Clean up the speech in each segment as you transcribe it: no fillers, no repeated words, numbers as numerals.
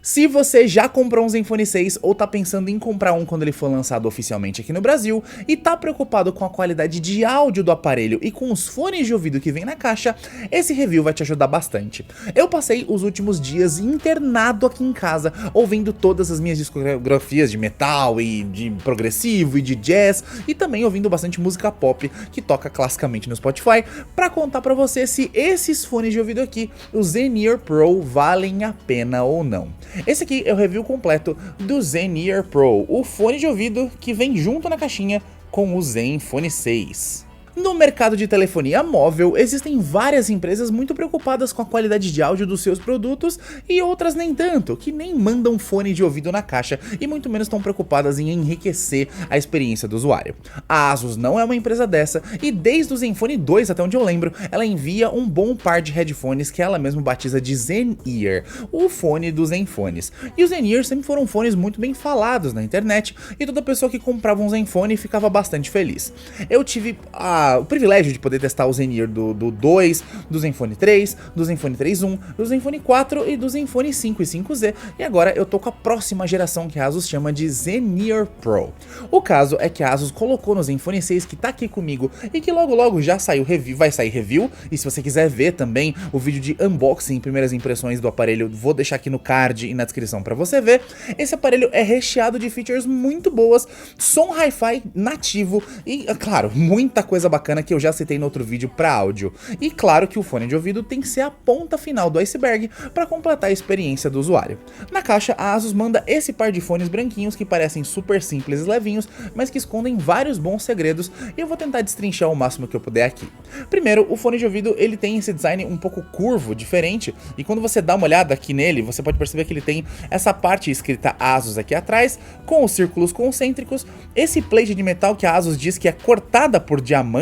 Se você já comprou um Zenfone 6 ou tá pensando em comprar um quando ele for lançado oficialmente aqui no Brasil e tá preocupado com a qualidade de áudio do aparelho e com os fones de ouvido que vem na caixa, esse review vai te ajudar bastante. Eu passei os últimos dias internado aqui em casa, ouvindo todas as minhas discografias de metal e de progressivo e de jazz, e também ouvindo bastante música pop que toca classicamente no Spotify, pra contar pra você se esses fones de ouvido aqui, os Zen-Ear Pro, valem a pena ou não. Esse aqui é o review completo do Zen-Ear Pro, o fone de ouvido que vem junto na caixinha com o Zenfone 6. No mercado de telefonia móvel, existem várias empresas muito preocupadas com a qualidade de áudio dos seus produtos e outras nem tanto, que nem mandam fone de ouvido na caixa e muito menos estão preocupadas em enriquecer a experiência do usuário. A Asus não é uma empresa dessa e desde o Zenfone 2, até onde eu lembro, ela envia um bom par de headphones que ela mesma batiza de Zen-Ear, o fone dos Zenfones. E os Zen-Ear sempre foram fones muito bem falados na internet e toda pessoa que comprava um Zenfone ficava bastante feliz. Eu tive o privilégio de poder testar o Zen-Ear do 2, do Zenfone 3, do Zenfone 3.1, do Zenfone 4 e do Zenfone 5 e 5Z, e agora eu tô com a próxima geração que a Asus chama de Zen-Ear Pro. O caso é que a Asus colocou no Zenfone 6 que tá aqui comigo e que logo logo já saiu review, vai sair review, e se você quiser ver também o vídeo de unboxing, primeiras impressões do aparelho, vou deixar aqui no card e na descrição pra você ver. Esse aparelho é recheado de features muito boas, som hi-fi nativo e, claro, muita coisa bacana que eu já citei no outro vídeo para áudio. E claro que o fone de ouvido tem que ser a ponta final do iceberg para completar a experiência do usuário. Na caixa, a Asus manda esse par de fones branquinhos que parecem super simples e levinhos, mas que escondem vários bons segredos, e eu vou tentar destrinchar o máximo que eu puder aqui. Primeiro, o fone de ouvido ele tem esse design um pouco curvo, diferente, e quando você dá uma olhada aqui nele, você pode perceber que ele tem essa parte escrita Asus aqui atrás, com os círculos concêntricos, esse plate de metal que a Asus diz que é cortada por diamantes,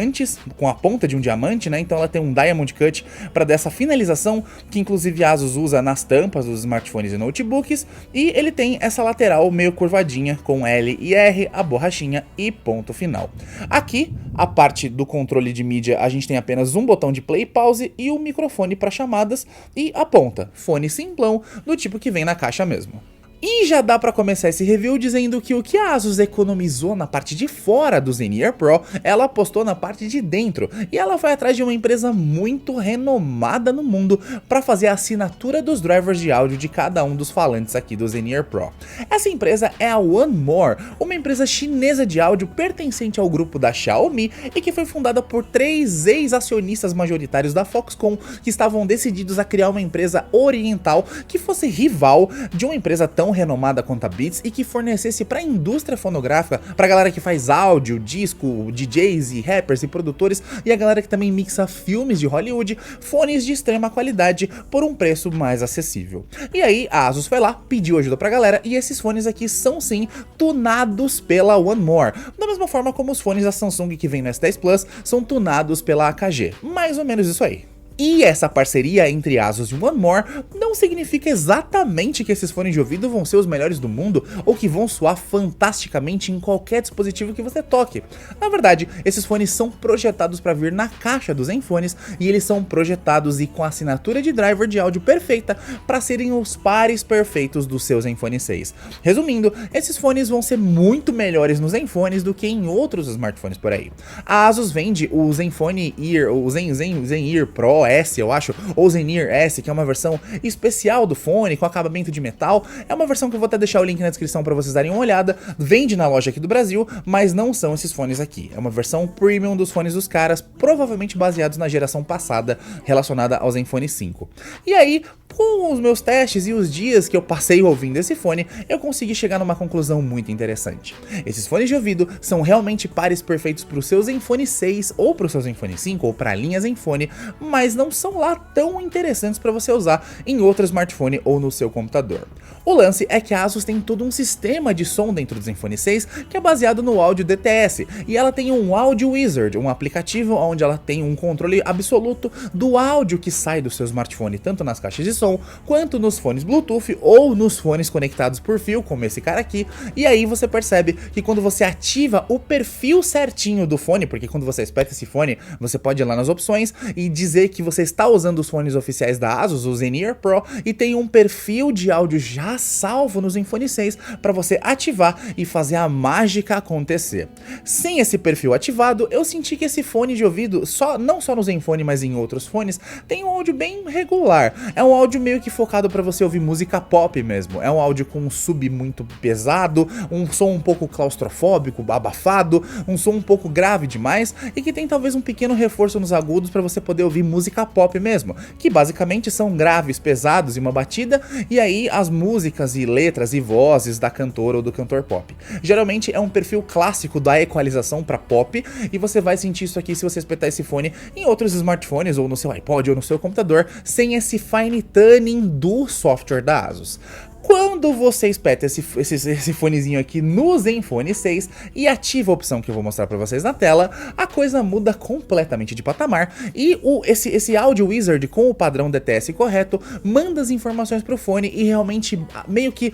com a ponta de um diamante, né? Então ela tem um Diamond Cut para dar essa finalização, que inclusive a Asus usa nas tampas dos smartphones e notebooks, e ele tem essa lateral meio curvadinha com L e R, a borrachinha e ponto final. Aqui, a parte do controle de mídia, a gente tem apenas um botão de play e pause e o microfone para chamadas, e a ponta, fone simplão, do tipo que vem na caixa mesmo. E já dá pra começar esse review dizendo que o que a Asus economizou na parte de fora do Zen-Ear Pro, ela apostou na parte de dentro, e ela foi atrás de uma empresa muito renomada no mundo para fazer a assinatura dos drivers de áudio de cada um dos falantes aqui do Zen-Ear Pro. Essa empresa é a One More, uma empresa chinesa de áudio pertencente ao grupo da Xiaomi e que foi fundada por 3 ex-acionistas majoritários da Foxconn que estavam decididos a criar uma empresa oriental que fosse rival de uma empresa tão renomada quanto a Beats e que fornecesse para a indústria fonográfica, para a galera que faz áudio, disco, DJs e rappers e produtores, e a galera que também mixa filmes de Hollywood, fones de extrema qualidade por um preço mais acessível. E aí a Asus foi lá, pediu ajuda pra galera, e esses fones aqui são sim tunados pela One More, da mesma forma como os fones da Samsung que vem no S10 Plus são tunados pela AKG, mais ou menos isso aí. E essa parceria entre Asus e One More não significa exatamente que esses fones de ouvido vão ser os melhores do mundo ou que vão soar fantasticamente em qualquer dispositivo que você toque. Na verdade, esses fones são projetados para vir na caixa dos Zenfones e eles são projetados e com a assinatura de driver de áudio perfeita para serem os pares perfeitos do seu Zenfone 6. Resumindo, esses fones vão ser muito melhores nos Zenfones do que em outros smartphones por aí. A Asus vende o Zenfone Ear, o Zen-Ear Pro S, eu acho, ou Zen-Ear S, que é uma versão especial do fone com acabamento de metal. É uma versão que eu vou até deixar o link na descrição para vocês darem uma olhada. Vende na loja aqui do Brasil, mas não são esses fones aqui. É uma versão premium dos fones dos caras, provavelmente baseados na geração passada, relacionada ao Zenfone 5. E aí, com os meus testes e os dias que eu passei ouvindo esse fone, eu consegui chegar numa conclusão muito interessante. Esses fones de ouvido são realmente pares perfeitos para o seu Zenfone 6 ou para o seu Zenfone 5 ou para a linha Zenfone, mas não são lá tão interessantes para você usar em outro smartphone ou no seu computador. O lance é que a Asus tem todo um sistema de som dentro do Zenfone 6 que é baseado no áudio DTS, e ela tem um Audio Wizard, um aplicativo onde ela tem um controle absoluto do áudio que sai do seu smartphone, tanto nas caixas de som, quanto nos fones Bluetooth ou nos fones conectados por fio, como esse cara aqui, e aí você percebe que quando você ativa o perfil certinho do fone, porque quando você aperta esse fone, você pode ir lá nas opções e dizer que você está usando os fones oficiais da ASUS, o Zeneer Pro, e tem um perfil de áudio já salvo no Zenfone 6 para você ativar e fazer a mágica acontecer. Sem esse perfil ativado, eu senti que esse fone de ouvido, não só no Zenfone, mas em outros fones, tem um áudio bem regular. É um áudio meio que focado para você ouvir música pop mesmo. É um áudio com um sub muito pesado, um som um pouco claustrofóbico, abafado, um som um pouco grave demais e que tem talvez um pequeno reforço nos agudos para você poder ouvir música pop mesmo, que basicamente são graves, pesados e uma batida, e aí as músicas e letras e vozes da cantora ou do cantor pop. Geralmente é um perfil clássico da equalização para pop, e você vai sentir isso aqui se você espetar esse fone em outros smartphones ou no seu iPod ou no seu computador, sem esse fine tuning do software da ASUS. Quando você espeta esse fonezinho aqui no Zenfone 6 e ativa a opção que eu vou mostrar pra vocês na tela, a coisa muda completamente de patamar e esse Audio Wizard com o padrão DTS correto manda as informações pro fone e realmente meio que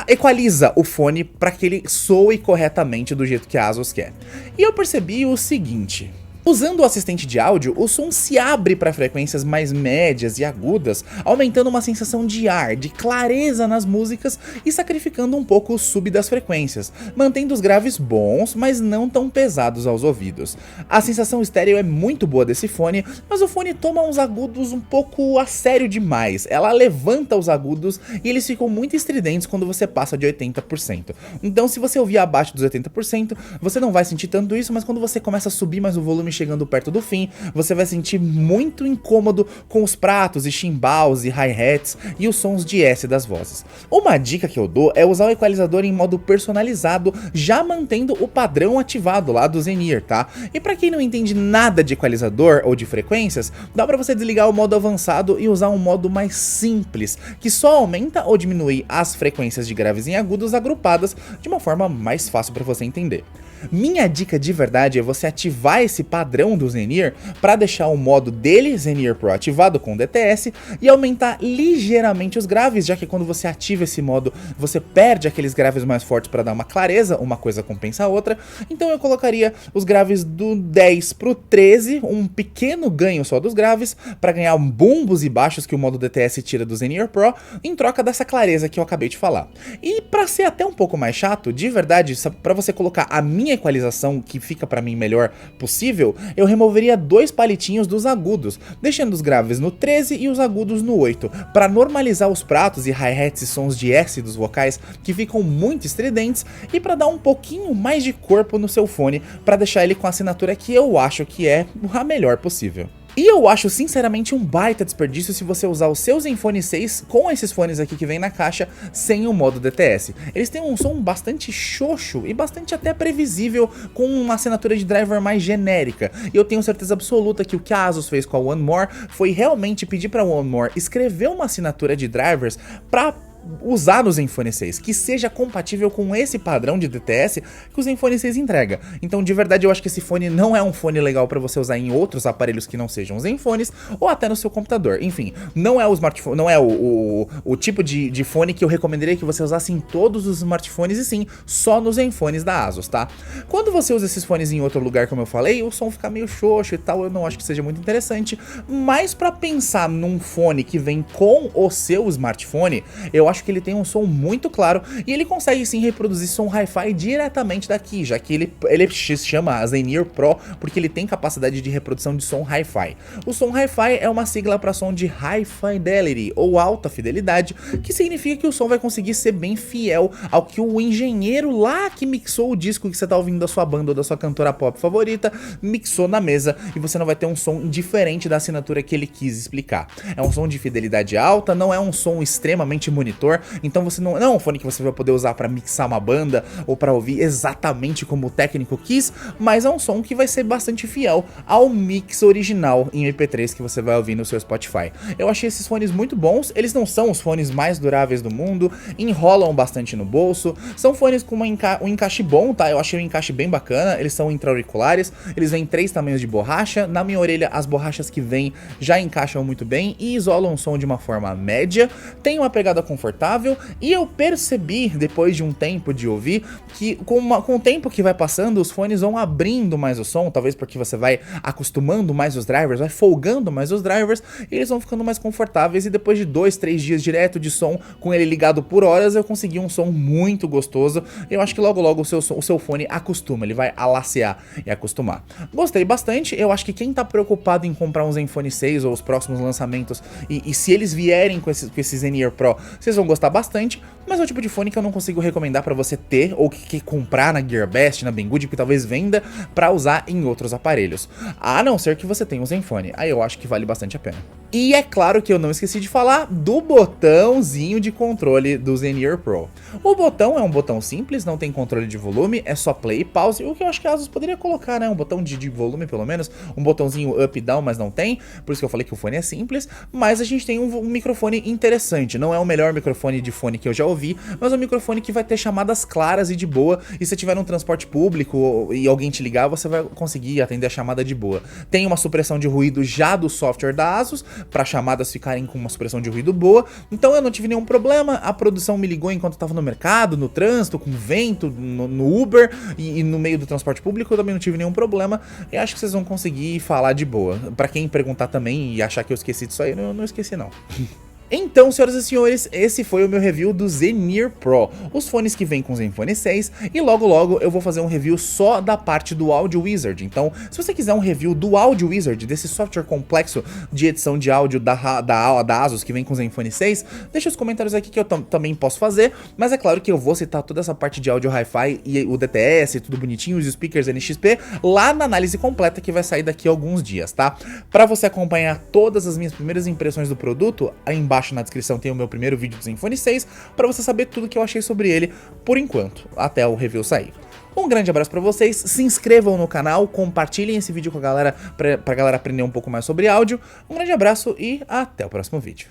equaliza o fone para que ele soe corretamente do jeito que a ASUS quer. E eu percebi o seguinte: usando o assistente de áudio, o som se abre para frequências mais médias e agudas, aumentando uma sensação de ar, de clareza nas músicas e sacrificando um pouco o sub das frequências, mantendo os graves bons, mas não tão pesados aos ouvidos. A sensação estéreo é muito boa desse fone, mas o fone toma uns agudos um pouco a sério demais. Ela levanta os agudos e eles ficam muito estridentes quando você passa de 80%. Então, se você ouvir abaixo dos 80%, você não vai sentir tanto isso, mas quando você começa a subir mais o volume chegando perto do fim, você vai sentir muito incômodo com os pratos e chimbals e hi-hats e os sons de S das vozes. Uma dica que eu dou é usar o equalizador em modo personalizado, já mantendo o padrão ativado lá do Zeneer, tá? E pra quem não entende nada de equalizador ou de frequências, dá pra você desligar o modo avançado e usar um modo mais simples, que só aumenta ou diminui as frequências de graves e agudos agrupadas de uma forma mais fácil pra você entender. Minha dica de verdade é você ativar esse padrão do Zeneer para deixar o modo dele, Zeneer Pro, ativado com DTS e aumentar ligeiramente os graves, já que quando você ativa esse modo, você perde aqueles graves mais fortes para dar uma clareza, uma coisa compensa a outra. Então eu colocaria os graves do 10 pro 13, um pequeno ganho só dos graves, para ganhar bumbos e baixos que o modo DTS tira do Zeneer Pro, em troca dessa clareza que eu acabei de falar. E para ser até um pouco mais chato, de verdade, para você colocar a minha equalização que fica pra mim melhor possível, eu removeria 2 palitinhos dos agudos, deixando os graves no 13 e os agudos no 8, para normalizar os pratos e hi-hats e sons de S dos vocais que ficam muito estridentes e para dar um pouquinho mais de corpo no seu fone, para deixar ele com a assinatura que eu acho que é a melhor possível. E eu acho sinceramente um baita desperdício se você usar o seu Zenfone 6 com esses fones aqui que vem na caixa sem o modo DTS. Eles têm um som bastante xoxo e bastante até previsível, com uma assinatura de driver mais genérica. E eu tenho certeza absoluta que o que a ASUS fez com a One More foi realmente pedir para a One More escrever uma assinatura de drivers para usar no Zenfone 6, que seja compatível com esse padrão de DTS que o Zenfone 6 entrega. Então, de verdade, eu acho que esse fone não é um fone legal para você usar em outros aparelhos que não sejam Zenfones, ou até no seu computador. Enfim, não é o smartphone, não é o tipo de fone que eu recomendaria que você usasse em todos os smartphones, e sim, só nos Zenfones da ASUS, tá? Quando você usa esses fones em outro lugar, como eu falei, o som fica meio xoxo e tal, eu não acho que seja muito interessante, mas para pensar num fone que vem com o seu smartphone, eu acho que ele tem um som muito claro e ele consegue sim reproduzir som hi-fi diretamente daqui, já que ele se chama Zeneer Pro porque ele tem capacidade de reprodução de som hi-fi. O som hi-fi é uma sigla para som de High Fidelity ou alta fidelidade, que significa que o som vai conseguir ser bem fiel ao que o engenheiro lá que mixou o disco que você tá ouvindo da sua banda ou da sua cantora pop favorita mixou na mesa, e você não vai ter um som diferente da assinatura que ele quis explicar. É um som de fidelidade alta, não é um som extremamente monitor, então você não é um fone que você vai poder usar para mixar uma banda ou para ouvir exatamente como o técnico quis, mas é um som que vai ser bastante fiel ao mix original em MP3 que você vai ouvir no seu Spotify. Eu achei esses fones muito bons, eles não são os fones mais duráveis do mundo, enrolam bastante no bolso, são fones com um encaixe bom, tá? Eu achei o encaixe bem bacana, eles são intra-auriculares, eles vêm em 3 tamanhos de borracha, na minha orelha as borrachas que vêm já encaixam muito bem e isolam o som de uma forma média, tem uma pegada confortável, confortável, e eu percebi, depois de um tempo de ouvir, que com o tempo que vai passando, os fones vão abrindo mais o som, talvez porque você vai acostumando mais os drivers, vai folgando mais os drivers, e eles vão ficando mais confortáveis, e depois de 2, 3 dias direto de som, com ele ligado por horas, eu consegui um som muito gostoso. Eu acho que logo logo o seu fone acostuma, ele vai alaciar e acostumar. Gostei bastante, eu acho que quem tá preocupado em comprar um Zenfone 6 ou os próximos lançamentos, e se eles vierem com esse Zen-Ear Pro, vocês vão gostar bastante, mas é o tipo de fone que eu não consigo recomendar pra você ter ou que comprar na Gearbest, na Banggood, que talvez venda pra usar em outros aparelhos. A não ser que você tenha um Zenfone, aí eu acho que vale bastante a pena. E é claro que eu não esqueci de falar do botãozinho de controle do Zen-Ear Pro. O botão é um botão simples, não tem controle de volume, é só play e pause, o que eu acho que a Asus poderia colocar, né? Um botão de volume pelo menos, um botãozinho up e down, mas não tem, por isso que eu falei que o fone é simples, mas a gente tem um microfone interessante, não é o melhor microfone de fone que eu já ouvi, mas é um microfone que vai ter chamadas claras e de boa, e se tiver num transporte público e alguém te ligar, você vai conseguir atender a chamada de boa. Tem uma supressão de ruído já do software da Asus, para chamadas ficarem com uma supressão de ruído boa, então eu não tive nenhum problema, a produção me ligou enquanto eu tava no mercado, no trânsito, com vento, no Uber e no meio do transporte público eu também não tive nenhum problema, e acho que vocês vão conseguir falar de boa. Pra quem perguntar também e achar que eu esqueci disso aí, eu não esqueci não. Então, senhoras e senhores, esse foi o meu review do Zen-Ear Pro, os fones que vêm com o Zenfone 6, e logo logo eu vou fazer um review só da parte do Audio Wizard. Então, se você quiser um review do Audio Wizard, desse software complexo de edição de áudio da Asus que vem com o Zenfone 6, deixa os comentários aqui que eu também posso fazer, mas é claro que eu vou citar toda essa parte de áudio hi-fi e o DTS, tudo bonitinho, os speakers NXP, lá na análise completa que vai sair daqui a alguns dias, tá? Pra você acompanhar todas as minhas primeiras impressões do produto, aí embaixo na descrição tem o meu primeiro vídeo do Zenfone 6, pra você saber tudo que eu achei sobre ele por enquanto, até o review sair. Um grande abraço pra vocês, se inscrevam no canal, compartilhem esse vídeo com a galera, pra galera aprender um pouco mais sobre áudio. Um grande abraço e até o próximo vídeo.